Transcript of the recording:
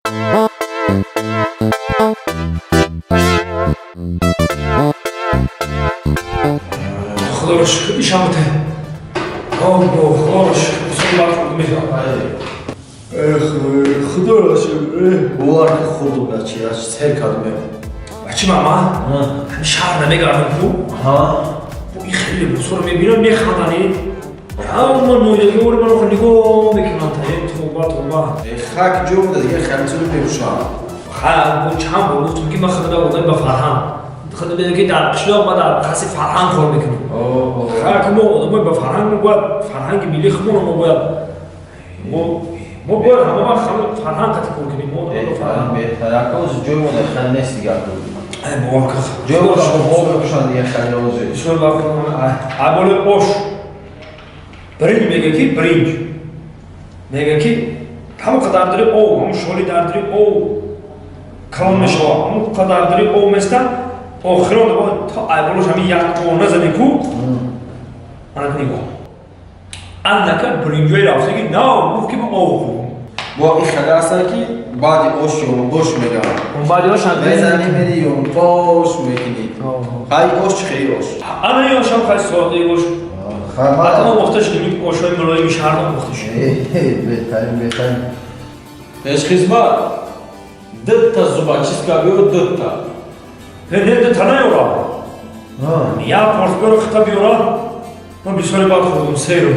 خدا رو شکر ایشان بته خدا رو شکر بسید وقت میگم خدا رو شکر بوار که خود بچه از تر کدومه بچه ماما همین شهر نمیگردم تو ها این خیلی بسور میبینم میخندانی اما نویدگی اولی من رو نگاه میکنم توبه خاک جو بوده دیگه خمسون میروشم خب چند بار گفتم که من خدا بودم به فرهنگ خدا بگه که در قشلاق ما در خاصی فرهنگ کار میکنیم خاک ما بودم به فرهنگ باید فرهنگ ملی خمون ما باید ما باید همه وقت فرهنگ قطع کار کنیم ما بهتر اکاوز جو بوده خیلی نیست دیگه بوارکه جو بوده خب بکشن دیگه خیلی آوزه شو بکنم اول اوش برنج میگه کی برنج میگه کی همون قدر داری او همون شولی در داری او کلام میشه همون قدر داری او مثلا آخران با تا اولش همین یک او نزدی کو من نگاه اندکه برنجوی رفته که نه گفت که ما او با این خیلی اصلا که بعدی اوش یون گوش میگم اون بعدی هاش بزنی میری یون گوش میکنی خیلی اوش خیلی اوش انا یاشم خیلی سوالی گوش حتی ما مختش کنیم اوشای ملایی شهر ما مختش بهترین پیش خدمت دتا زوباچیسکا بیو دتا نه تنها یورا یا پارت برو خطا بیورا ما بیشتر بعد خودم سیرو